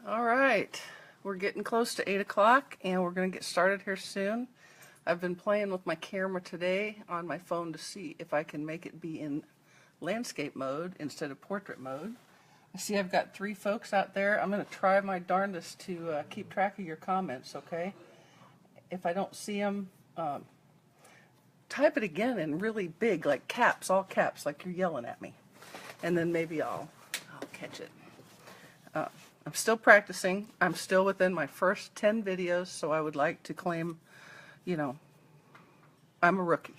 All right, we're getting close to 8 o'clock and we're going to get started here soon. I've been playing with my camera today on my phone to see if I can make it be in landscape mode instead of portrait mode. I see I've got 3 folks out there. I'm going to try my darndest to keep track of your comments, okay? If I don't see them, type it again in really big, like caps, all caps, like you're yelling at me. And then maybe I'll catch it. I'm still practicing. I'm still within my first 10 videos, so I would like to claim, you know, I'm a rookie.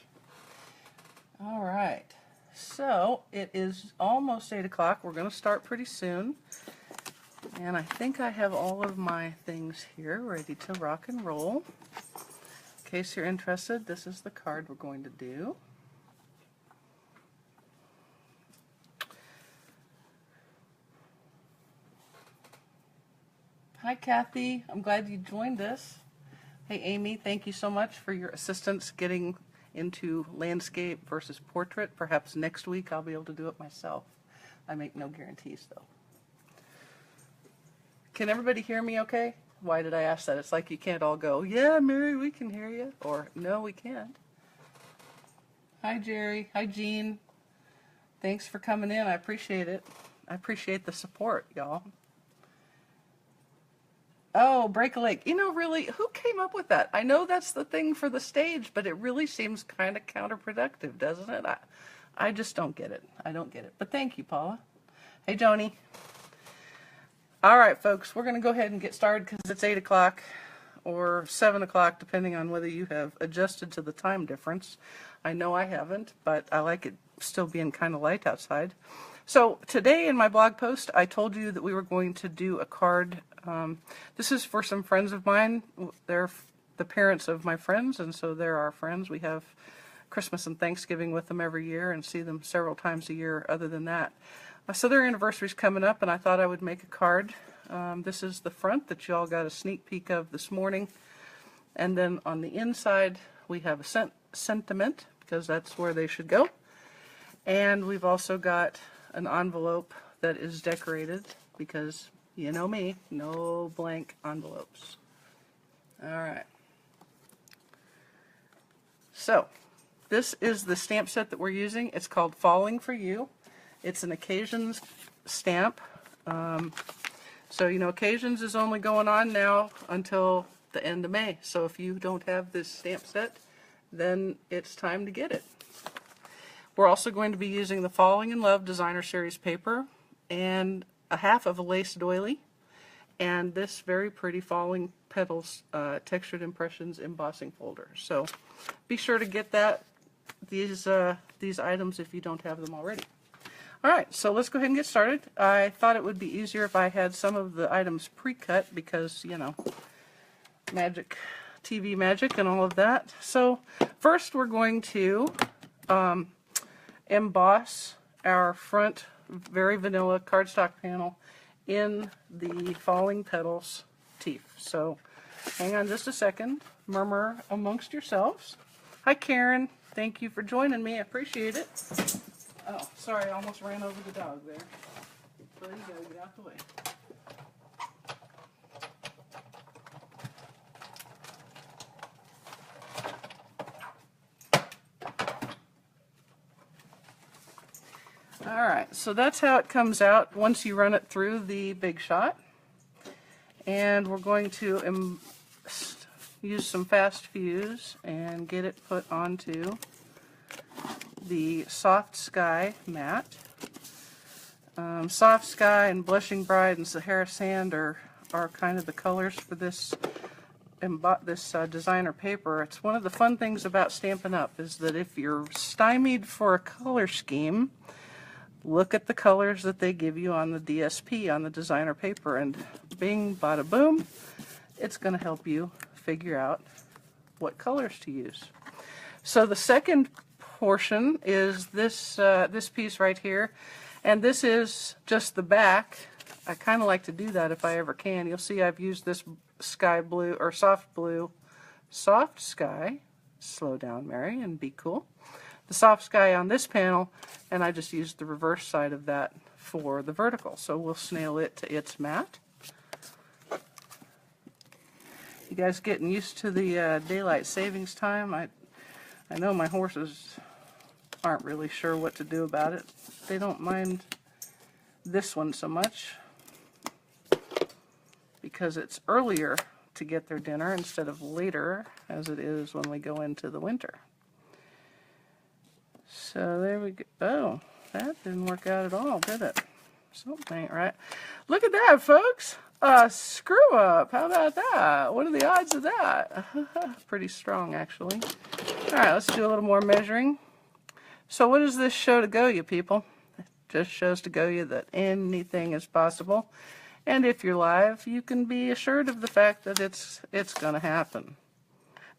All right, so it is almost 8 o'clock. We're going to start pretty soon. And I think I have all of my things here ready to rock and roll. In case you're interested, this is the card we're going to do. Hi Kathy, I'm glad you joined us. Hey Amy, thank you so much for your assistance getting into landscape versus portrait. Perhaps next week I'll be able to do it myself. I make no guarantees though. Can everybody hear me okay? Why did I ask that? It's like you can't all go, yeah Mary, we can hear you, or no we can't. Hi Jerry, hi Jean. Thanks for coming in, I appreciate it. I appreciate the support, y'all. Oh, break a leg. You know, really, who came up with that? I know that's the thing for the stage, but it really seems kind of counterproductive, doesn't it? I just don't get it. I don't get it. But thank you, Paula. Hey, Joni. All right, folks, we're going to go ahead and get started because it's 8 o'clock or 7 o'clock, depending on whether you have adjusted to the time difference. I know I haven't, but I like it still being kind of light outside. So today in my blog post, I told you that we were going to do a card. This is for some friends of mine. They're the parents of my friends, and so they're our friends. We have Christmas and Thanksgiving with them every year and see them several times a year other than that. So their anniversary's coming up, and I thought I would make a card. This is the front that you all got a sneak peek of this morning. And then on the inside, we have a sentiment, because that's where they should go. And we've also got an envelope that is decorated because, you know me, no blank envelopes. All right. So, this is the stamp set that we're using. It's called Falling For You. It's an occasions stamp. So, you know, occasions is only going on now until the end of May. So if you don't have this stamp set, then it's time to get it. We're also going to be using the Falling In Love Designer Series paper and a half of a lace doily and this very pretty Falling Petals Textured Impressions embossing folder. So be sure to get these items if you don't have them already. Alright, so let's go ahead and get started. I thought it would be easier if I had some of the items pre-cut because, you know, magic, TV magic and all of that. So first we're going to emboss our front very vanilla cardstock panel in the Falling Petals teeth. So hang on just a second, murmur amongst yourselves. Hi Karen, thank you for joining me, I appreciate it. Oh, sorry, I almost ran over the dog there. So you gotta get out the way. Alright, so that's how it comes out once you run it through the Big Shot. And we're going to use some fast fuse and get it put onto the Soft Sky matte. Soft Sky and Blushing Bride and Sahara Sand are kind of the colors for this designer paper. It's one of the fun things about Stampin' Up! Is that if you're stymied for a color scheme, look at the colors that they give you on the DSP, on the designer paper, and bing, bada boom, it's going to help you figure out what colors to use. So the second portion is this piece right here, and this is just the back. I kind of like to do that if I ever can. You'll see I've used this sky blue, or soft sky, slow down Mary and be cool, the soft sky on this panel, and I just used the reverse side of that for the vertical. So we'll snail it to its mat. You guys getting used to the daylight savings time? I know my horses aren't really sure what to do about it. They don't mind this one so much because it's earlier to get their dinner instead of later as it is when we go into the winter. So there we go. Oh, that didn't work out at all, did it? Something ain't right. Look at that, folks. Screw up. How about that? What are the odds of that? Pretty strong, actually. All right, let's do a little more measuring. So what does this show to go you, people? It just shows to go you that anything is possible. And if you're live, you can be assured of the fact that it's going to happen.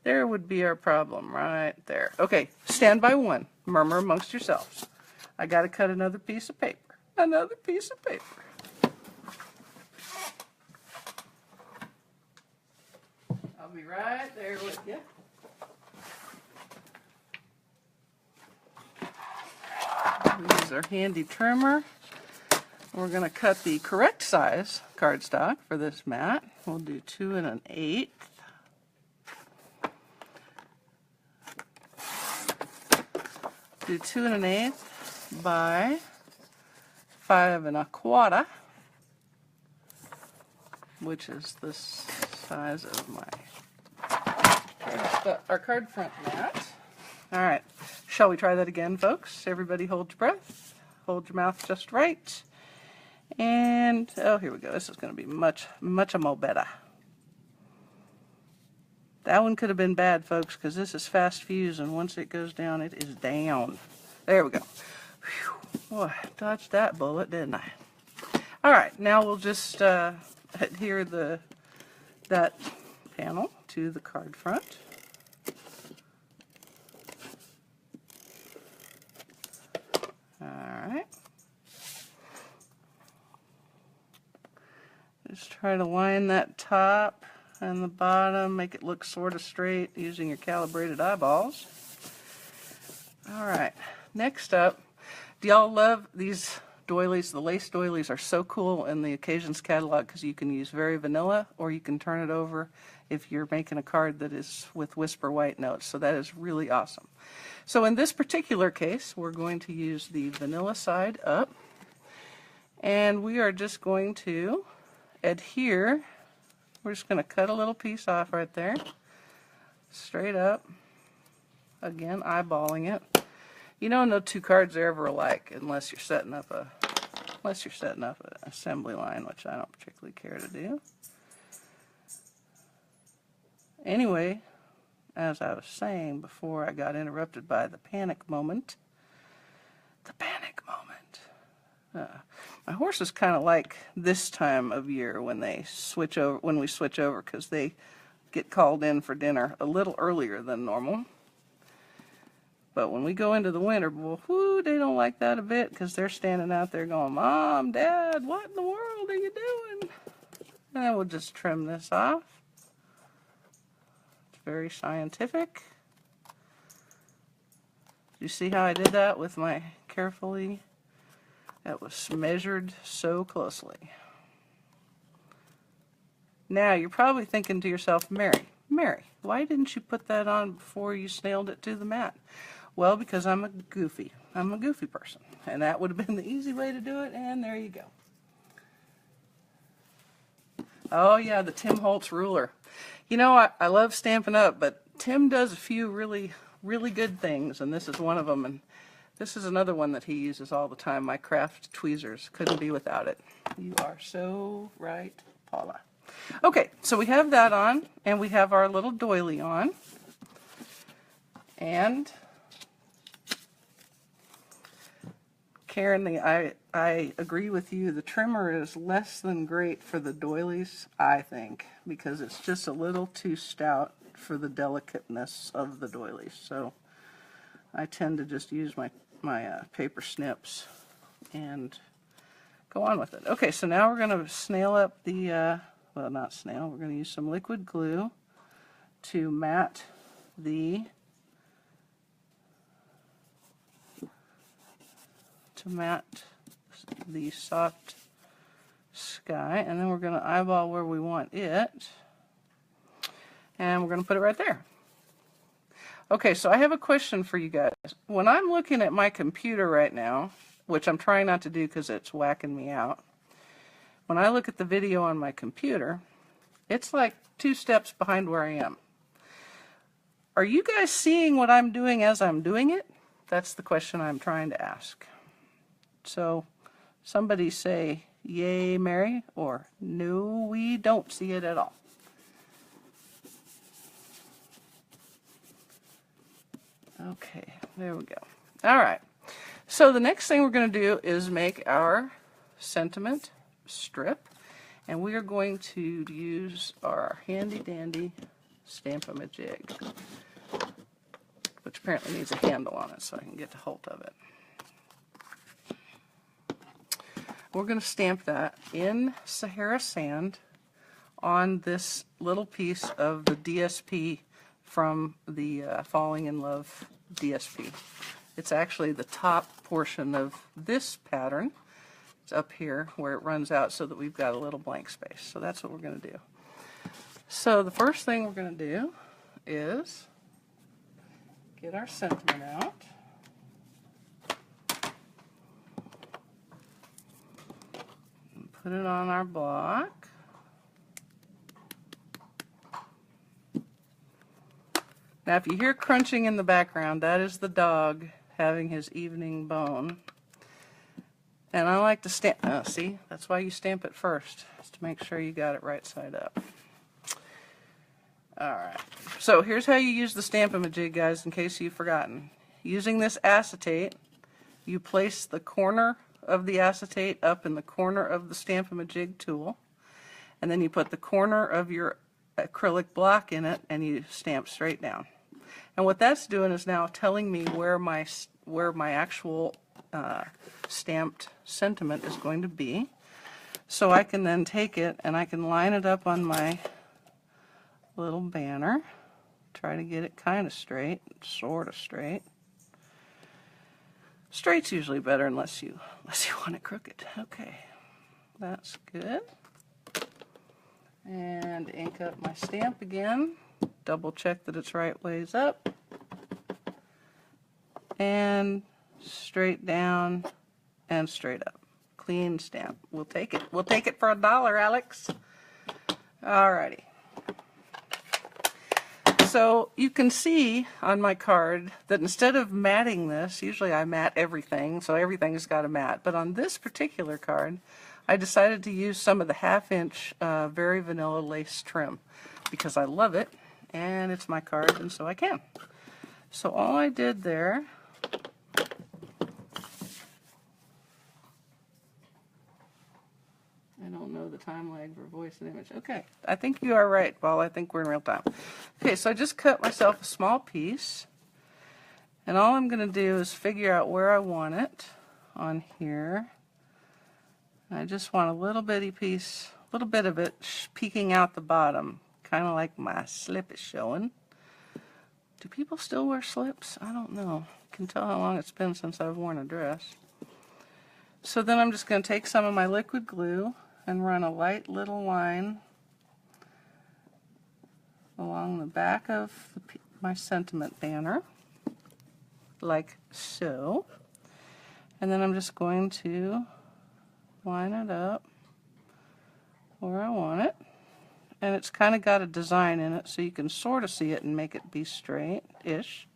There would be our problem right there. Okay, stand by one. Murmur amongst yourselves. I got to cut another piece of paper. Another piece of paper. I'll be right there with you. Use our handy trimmer. We're going to cut the correct size cardstock for this mat. We'll do 2 1/8. Do 2 1/8 by 5 1/4, which is the size of our card front mat. All right, shall we try that again, folks? Everybody hold your breath, hold your mouth just right, and oh, here we go. This is going to be much more better. That one could have been bad, folks, because this is fast fuse, and once it goes down, it is down. There we go. Whew. Boy, dodged that bullet, didn't I? All right, now we'll just adhere that panel to the card front. All right. Just try to line that top and the bottom, make it look sort of straight using your calibrated eyeballs. All right, next up, do y'all love these doilies? The lace doilies are so cool in the Occasions catalog because you can use very vanilla or you can turn it over if you're making a card that is with whisper white notes. So that is really awesome. So in this particular case, we're going to use the vanilla side up, and we are just going to adhere. We're just going to cut a little piece off right there, straight up. Again, eyeballing it. You know, no two cards are ever alike unless you're setting up an assembly line, which I don't particularly care to do. Anyway, as I was saying before I got interrupted by the panic moment. The panic moment. My horses kind of like this time of year when we switch over, because they get called in for dinner a little earlier than normal. But when we go into the winter, well, whoo, they don't like that a bit, because they're standing out there going, Mom, Dad, what in the world are you doing? And we'll just trim this off. It's very scientific. You see how I did that with my carefully? That was measured so closely. Now, you're probably thinking to yourself, Mary, why didn't you put that on before you snailed it to the mat? Well, because I'm a goofy person, and that would have been the easy way to do it, and there you go. Oh yeah, the Tim Holtz ruler. You know, I love Stampin' Up, but Tim does a few really good things, and this is one of them, and this is another one that he uses all the time, my craft tweezers. Couldn't be without it. You are so right, Paula. Okay, so we have that on, and we have our little doily on, and Karen, I agree with you. The trimmer is less than great for the doilies, I think, because it's just a little too stout for the delicateness of the doilies. So I tend to just use my paper snips and go on with it. Okay, so now we're going to snail up the, well, not snail, we're going to use some liquid glue to mat the soft sky, and then we're going to eyeball where we want it. And we're going to put it right there. Okay, so I have a question for you guys. When I'm looking at my computer right now, which I'm trying not to do because it's whacking me out, when I look at the video on my computer, it's like 2 steps behind where I am. Are you guys seeing what I'm doing as I'm doing it? That's the question I'm trying to ask. So somebody say, yay, Mary, or no, we don't see it at all. Okay, there we go. All right. So the next thing we're going to do is make our sentiment strip. And we are going to use our handy dandy Stamp-A-Majig, which apparently needs a handle on it so I can get a hold of it. We're going to stamp that in Sahara Sand on this little piece of the DSP from the Falling in Love DSP. It's actually the top portion of this pattern. It's up here where it runs out so that we've got a little blank space. So that's what we're going to do. So the first thing we're going to do is get our sentiment out. And put it on our block. Now if you hear crunching in the background, that is the dog having his evening bone. And I like to stamp, see, that's why you stamp it first, is to make sure you got it right side up. Alright, so here's how you use the Stamp-A-Majig, guys, in case you've forgotten. Using this acetate, you place the corner of the acetate up in the corner of the Stamp-A-Majig tool, and then you put the corner of your acrylic block in it, and you stamp straight down. And what that's doing is now telling me where my actual stamped sentiment is going to be. So I can then take it and I can line it up on my little banner. Try to get it kind of straight, sort of straight. Straight's usually better unless you want it crooked. Okay, that's good. And ink up my stamp again. Double check that it's right ways up. And straight down and straight up. Clean stamp. We'll take it. We'll take it for $1, Alex. Alrighty. So you can see on my card that instead of matting this, usually I mat everything, so everything's got a mat. But on this particular card, I decided to use some of the 1/2" Very Vanilla lace trim because I love it and it's my card and so I can. So all I did there, I don't know the time lag for voice and image. Okay, I think you are right, Paul. I think we're in real time. Okay, so I just cut myself a small piece, and all I'm going to do is figure out where I want it on here. I just want a little bitty piece, a little bit of it peeking out the bottom, kind of like my slip is showing. Do people still wear slips? I don't know. I can tell how long it's been since I've worn a dress. So then I'm just going to take some of my liquid glue and run a light little line along the back of my sentiment banner, like so. And then I'm just going to line it up where I want it. And it's kind of got a design in it, so you can sort of see it and make it be straight-ish.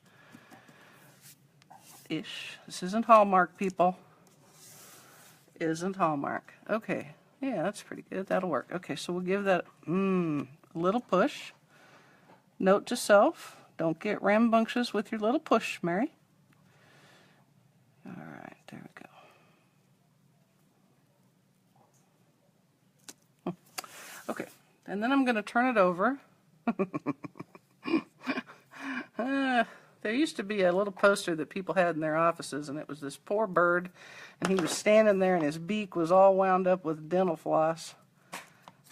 This isn't Hallmark, people. Isn't Hallmark. Okay. Yeah, that's pretty good. That'll work. Okay, so we'll give that a little push. Note to self, don't get rambunctious with your little push, Mary. All right, there we go. Okay, and then I'm going to turn it over. There used to be a little poster that people had in their offices, and it was this poor bird, and he was standing there, and his beak was all wound up with dental floss.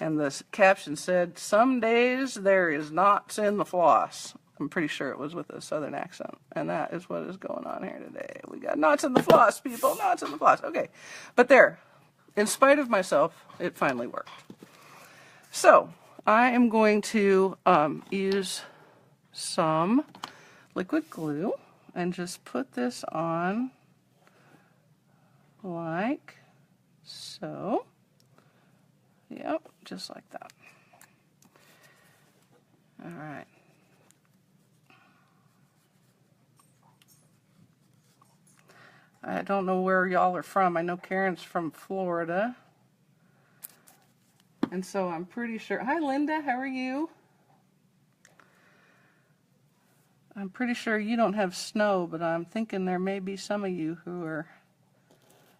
And the caption said, "Some days there is knots in the floss." I'm pretty sure it was with a southern accent, and that is what is going on here today. We got knots in the floss, people, knots in the floss. Okay, but there, in spite of myself, it finally worked. So, I am going to use some liquid glue and just put this on like so. Yep, just like that. All right. I don't know where y'all are from. I know Karen's from Florida. And so I'm pretty sure. Hi, Linda. How are you? I'm pretty sure you don't have snow, but I'm thinking there may be some of you who are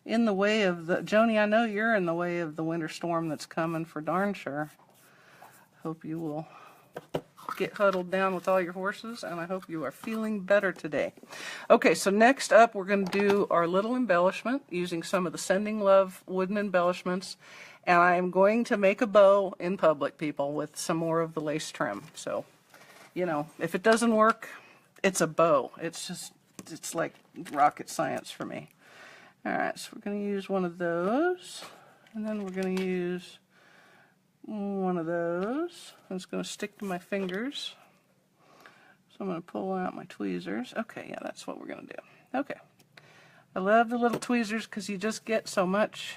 in the way of the... Joni, I know you're in the way of the winter storm that's coming for darn sure. Hope you will get huddled down with all your horses, and I hope you are feeling better today. Okay, so next up we're going to do our little embellishment using some of the Sending Love wooden embellishments, and I am going to make a bow in public, people, with some more of the lace trim. So, you know, if it doesn't work, it's a bow. It's like rocket science for me. Alright, so we're going to use one of those, and then we're going to use one of those. It's going to stick to my fingers. So I'm going to pull out my tweezers. Okay, yeah, that's what we're going to do. Okay. I love the little tweezers because you just get so much.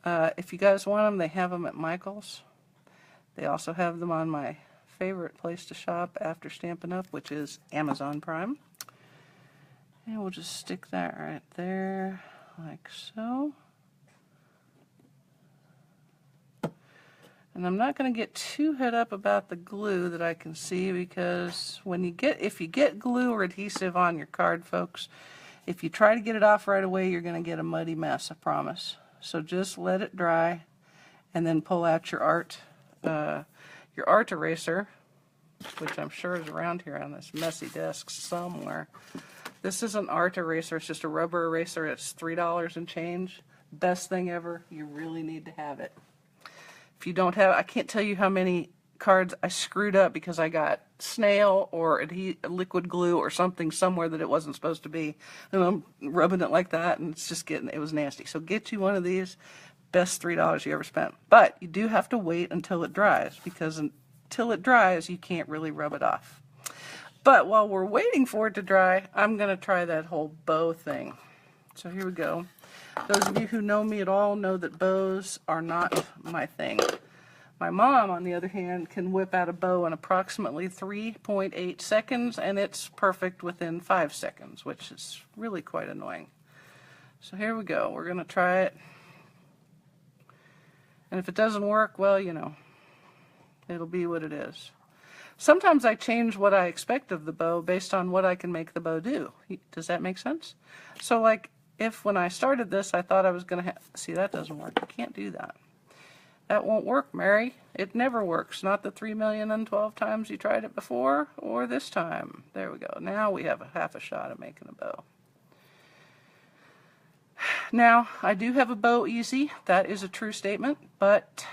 If you guys want them, they have them at Michael's. They also have them on my favorite place to shop after Stampin' Up, which is Amazon Prime. And we'll just stick that right there, like so. And I'm not going to get too head up about the glue that I can see, because if you get glue or adhesive on your card, folks, if you try to get it off right away, you're going to get a muddy mess, I promise. So just let it dry and then pull out your art eraser, which I'm sure is around here on this messy desk somewhere. This is an art eraser. It's just a rubber eraser. It's $3 and change. Best thing ever. You really need to have it. If you don't have, I can't tell you how many cards I screwed up because I got snail or liquid glue or something somewhere that it wasn't supposed to be, and I'm rubbing it like that, and it's just it was nasty. So get you one of these. Best $3 you ever spent. But you do have to wait until it dries, because until it dries you can't really rub it off. But while we're waiting for it to dry, I'm going to try that whole bow thing. So here we go. Those of you who know me at all know that bows are not my thing. My mom, on the other hand, can whip out a bow in approximately 3.8 seconds, and it's perfect within 5 seconds, which is really quite annoying. So here we go. We're going to try it. And if it doesn't work, well, you know, it'll be what it is. Sometimes I change what I expect of the bow based on what I can make the bow do. Does that make sense? So like, if when I started this I thought I was going to have... See, that doesn't work. You can't do that. That won't work, Mary. It never works. Not the 3,012 times you tried it before, or this time. There we go. Now we have a half a shot at making a bow. Now, I do have a bow easy. That is a true statement, but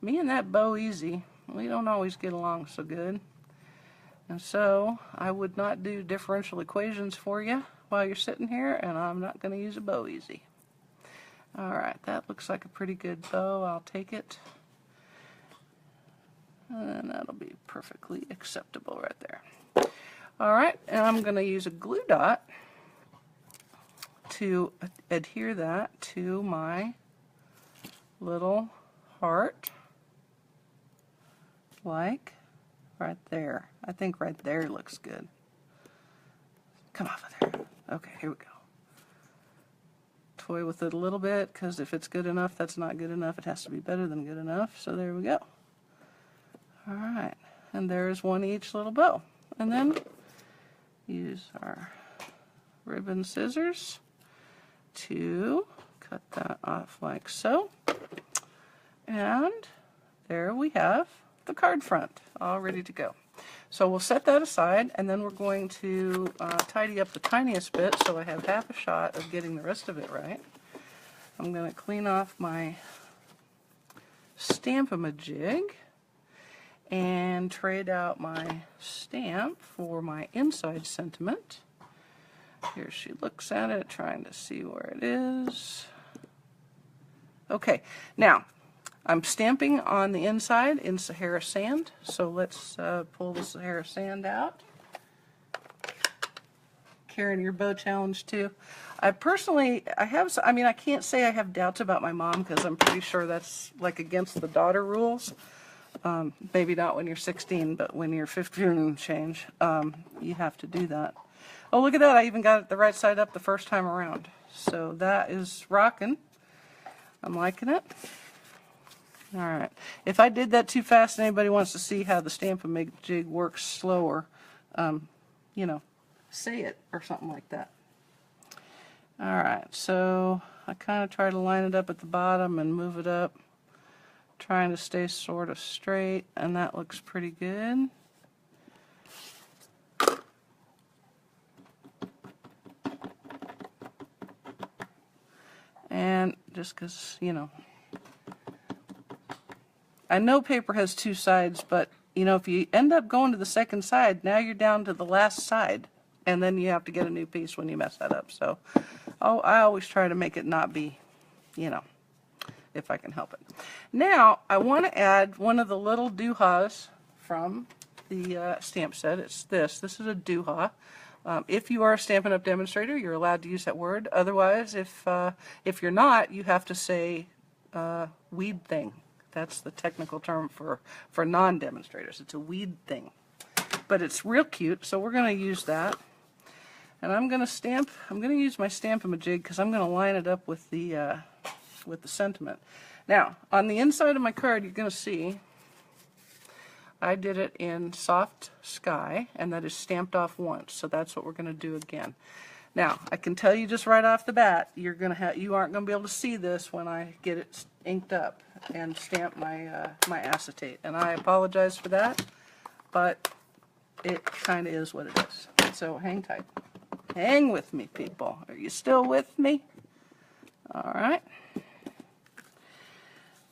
me and that bow easy, we don't always get along so good. And so I would not do differential equations for you while you're sitting here, and I'm not going to use a bow easy. Alright, that looks like a pretty good bow. I'll take it. And that'll be perfectly acceptable right there. Alright, and I'm going to use a glue dot to adhere that to my little heart, like right there. I think right there looks good. Come off of there. Okay, here we go. Toy with it a little bit, because if it's good enough, that's not good enough. It has to be better than good enough. So there we go. Alright, and there's one each little bow. And then use our ribbon scissors to cut that off like so. And there we have the card front all ready to go. So we'll set that aside, and then we're going to tidy up the tiniest bit so I have half a shot of getting the rest of it right. I'm going to clean off my Stamp-A-Majig and trade out my stamp for my inside sentiment. Here she looks at it, trying to see where it is. Okay, now I'm stamping on the inside in Sahara sand, so let's pull the Sahara sand out. Karen, your bow challenge too. I personally, I can't say I have doubts about my mom because I'm pretty sure that's like against the daughter rules. Maybe not when you're 16, but when you're 15 and change, you have to do that. Oh, look at that. I even got it the right side up the first time around. So that is rocking. I'm liking it. All right. If I did that too fast and anybody wants to see how the Stamp-A-Jig works slower, you know, say it or something like that. All right. So I kind of try to line it up at the bottom and move it up, trying to stay sort of straight, and that looks pretty good. And just because, you know, I know paper has two sides, but, you know, if you end up going to the second side, now you're down to the last side, and then you have to get a new piece when you mess that up. So I always try to make it not be, you know, if I can help it. Now, I want to add one of the little doohas from the stamp set. It's this. This is a dooha. If you are a Stampin' Up! Demonstrator, you're allowed to use that word. Otherwise, if you're not, you have to say weed thing. That's the technical term for non-demonstrators. It's a weed thing. But it's real cute, so we're going to use that. And I'm going to use my Stamp-A-Jig because I'm going to line it up with the sentiment. Now, on the inside of my card, you're going to see I did it in Soft Sky, and that is stamped off once, so that's what we're going to do again. Now, I can tell you just right off the bat, you aren't going to be able to see this when I get it inked up and stamp my acetate, and I apologize for that, but it kind of is what it is. So hang tight. Hang with me, people. Are you still with me? All right.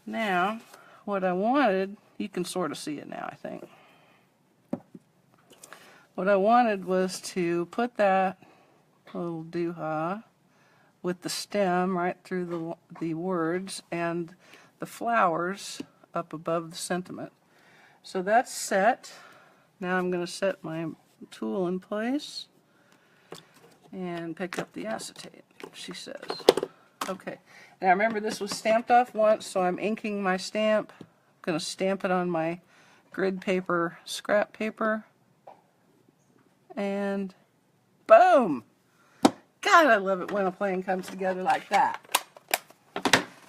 Now, what I wanted, you can sort of see it now, I think. What I wanted was to put that little dooha with the stem right through the words and the flowers up above the sentiment. So that's set. Now I'm going to set my tool in place and pick up the acetate, she says. Okay, now remember this was stamped off once, so I'm inking my stamp. I'm going to stamp it on my grid paper, scrap paper, and boom! God, I love it when a plan comes together like that.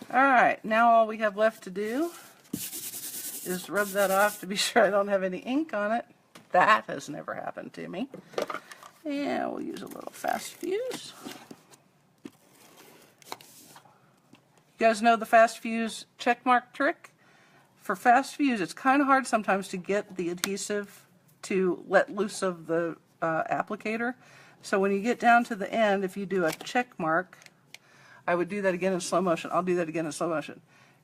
Alright, now all we have left to do is rub that off to be sure I don't have any ink on it. That has never happened to me. And we'll use a little fast fuse. You guys know the fast fuse check mark trick? For fast fuse, it's kind of hard sometimes to get the adhesive to let loose of the applicator. So when you get down to the end, if you do a check mark, I would do that again in slow motion. I'll do that again in slow motion.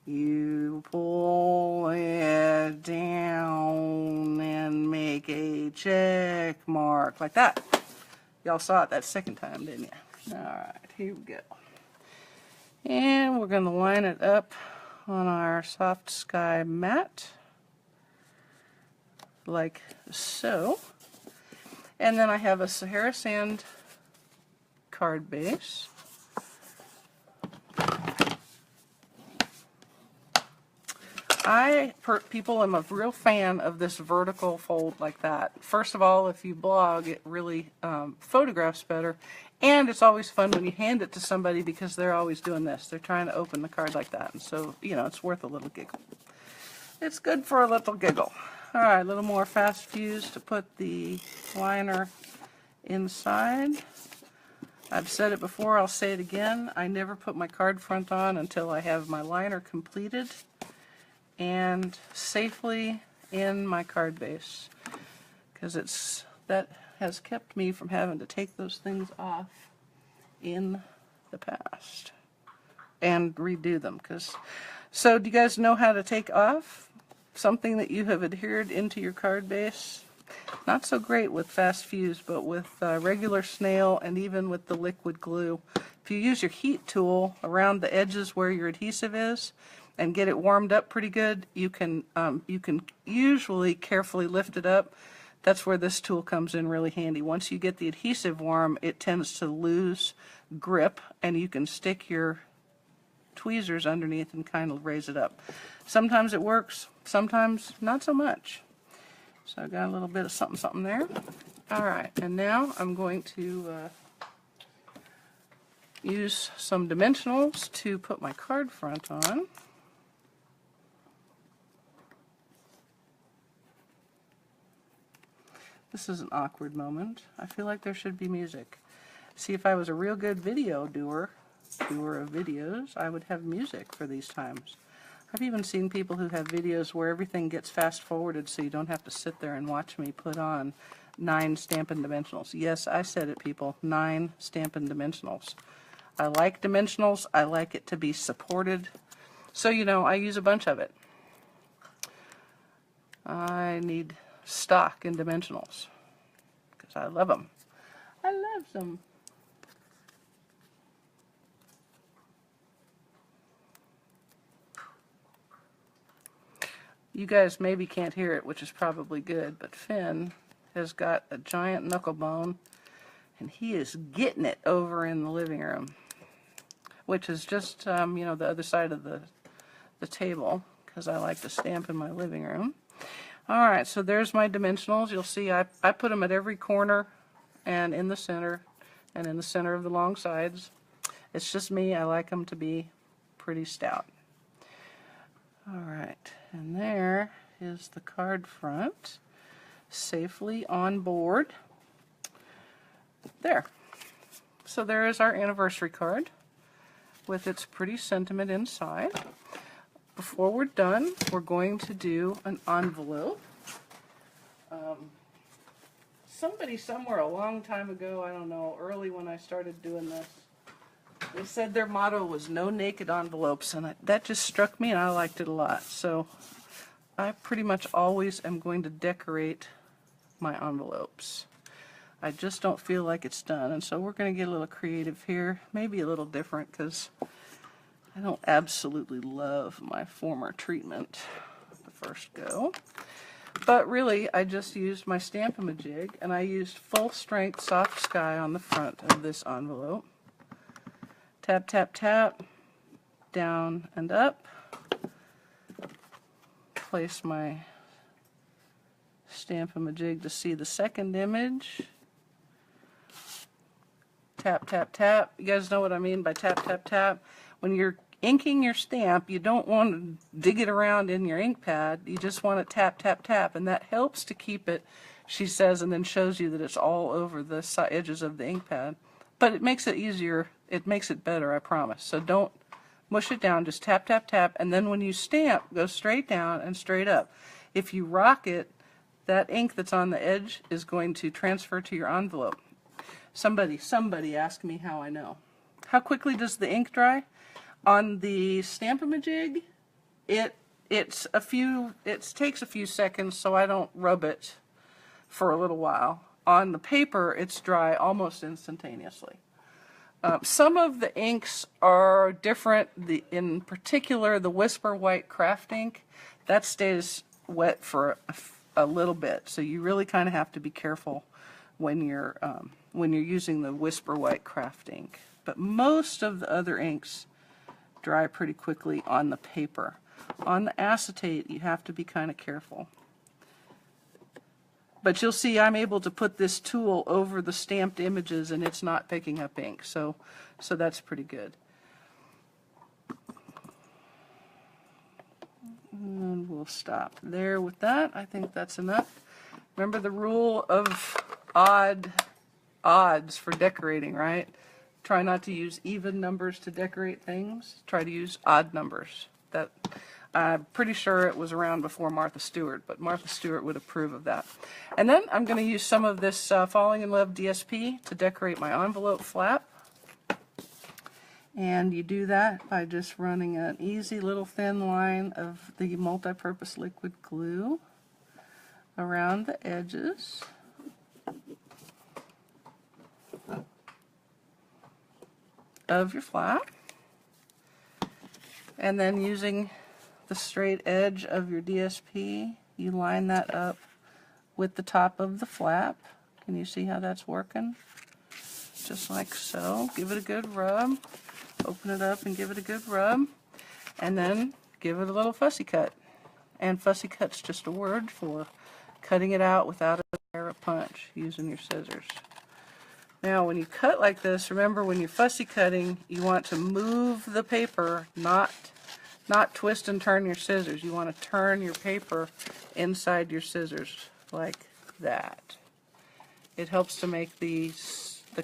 You pull it down and make a check mark like that. Y'all saw it that second time, didn't you? Alright, here we go. And we're going to line it up on our Soft Sky mat, like so. And then I have a Sahara Sand card base. People, am a real fan of this vertical fold like that. First of all, if you blog, it really photographs better. And it's always fun when you hand it to somebody because they're always doing this. They're trying to open the card like that. And so, you know, it's worth a little giggle. It's good for a little giggle. All right, a little more fast fuse to put the liner inside. I've said it before, I'll say it again. I never put my card front on until I have my liner completed and safely in my card base, because that has kept me from having to take those things off in the past and redo them. So do you guys know how to take off something that you have adhered into your card base? Not so great with fast fuse, but with regular snail and even with the liquid glue. If you use your heat tool around the edges where your adhesive is and get it warmed up pretty good, you can usually carefully lift it up. That's where this tool comes in really handy. Once you get the adhesive warm, it tends to lose grip, and you can stick your tweezers underneath and kind of raise it up. Sometimes it works, sometimes not so much. So I got a little bit of something there. Alright, and now I'm going to use some dimensionals to put my card front on. This is an awkward moment. I feel like there should be music. See, if I was a real good video doer of videos, I would have music for these times. I've even seen people who have videos where everything gets fast forwarded so you don't have to sit there and watch me put on 9 Stampin' Dimensionals. Yes, I said it, people. 9 Stampin' Dimensionals. I like dimensionals. I like it to be supported. So, you know, I use a bunch of it. I need stock in dimensionals because I love them. I love them. You guys maybe can't hear it, which is probably good, but Finn has got a giant knuckle bone, and he is getting it over in the living room, which is just, you know, the other side of the table, because I like to stamp in my living room. Alright, so there's my dimensionals. You'll see I put them at every corner and in the center and in the center of the long sides. It's just me. I like them to be pretty stout. Alright, and there is the card front, safely on board. There. So there is our anniversary card with its pretty sentiment inside. Before we're done, we're going to do an envelope. Somebody somewhere a long time ago, I don't know, early when I started doing this, they said their motto was no naked envelopes, and that just struck me and I liked it a lot. So I pretty much always am going to decorate my envelopes. I just don't feel like it's done, and so we're going to get a little creative here, maybe a little different because I don't absolutely love my former treatment the first go. But really, I just used my Stamp-A-Majig, and I used full strength soft sky on the front of this envelope. Tap, tap, tap, down and up. Place my Stamp-A-Majig to see the second image. Tap, tap, tap. You guys know what I mean by tap, tap, tap. When you're inking your stamp, you don't want to dig it around in your ink pad. You just want to tap, tap, tap, and that helps to keep it, she says, and then shows you that it's all over the edges of the ink pad. But it makes it easier. It makes it better, I promise. So don't mush it down. Just tap, tap, tap, and then when you stamp, go straight down and straight up. If you rock it, that ink that's on the edge is going to transfer to your envelope. Somebody asked me how I know. How quickly does the ink dry? On the Stamp-A-Majig, it takes a few seconds, so I don't rub it for a little while. On the paper, it's dry almost instantaneously. Some of the inks are different. In particular, the Whisper White Craft ink, that stays wet for a little bit, so you really kind of have to be careful when you're using the Whisper White Craft ink. But most of the other inks dry pretty quickly on the paper. On the acetate, you have to be kind of careful. But you'll see I'm able to put this tool over the stamped images and it's not picking up ink, so that's pretty good. And we'll stop there with that. I think that's enough. Remember the rule of odds for decorating, right? Try not to use even numbers to decorate things. Try to use odd numbers. That I'm pretty sure it was around before Martha Stewart, but Martha Stewart would approve of that. And then I'm going to use some of this Falling In Love DSP to decorate my envelope flap. And you do that by just running an easy little thin line of the multi-purpose liquid glue around the edges. Of your flap. And then using the straight edge of your DSP, you line that up with the top of the flap. Can you see how that's working? Just like so. Give it a good rub. Open it up and give it a good rub. And then give it a little fussy cut. And fussy cut's just a word for cutting it out without a direct punch using your scissors. Now when you cut like this, remember when you're fussy cutting, you want to move the paper, not twist and turn your scissors. You want to turn your paper inside your scissors like that. It helps to make the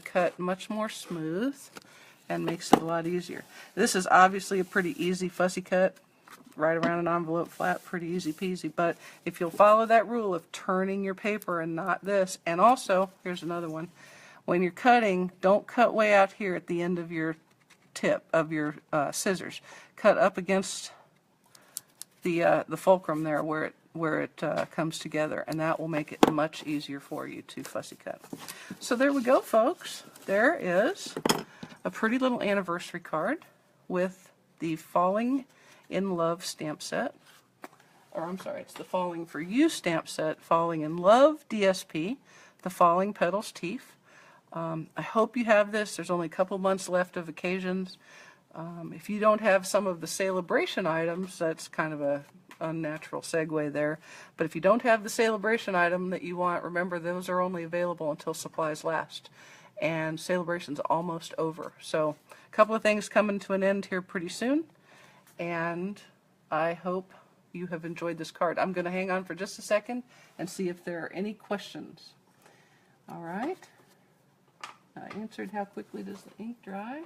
cut much more smooth and makes it a lot easier. This is obviously a pretty easy fussy cut, right around an envelope flap, pretty easy peasy, but if you'll follow that rule of turning your paper and not this, and also, here's another one, when you're cutting, don't cut way out here at the end of your tip of your scissors. Cut up against the fulcrum there where it comes together, and that will make it much easier for you to fussy cut. So there we go, folks. There is a pretty little anniversary card with the Falling in Love stamp set. Or I'm sorry, it's the Falling for You stamp set, Falling in Love DSP, the Falling Petals Teeth. I hope you have this. There's only a couple months left of occasions. If you don't have some of the celebration items, that's kind of a unnatural segue there. But if you don't have the celebration item that you want, remember those are only available until supplies last. And celebration's almost over. So a couple of things coming to an end here pretty soon. And I hope you have enjoyed this card. I'm going to hang on for just a second and see if there are any questions. All right. I answered how quickly does the ink dry.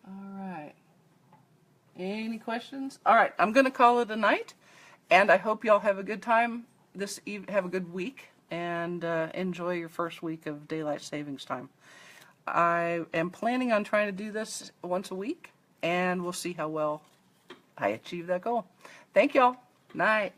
All right. Any questions? All right, I'm going to call it a night, and I hope y'all have a good time this evening, have a good week, and enjoy your first week of daylight savings time. I am planning on trying to do this once a week, and we'll see how well I achieve that goal. Thank y'all. Night.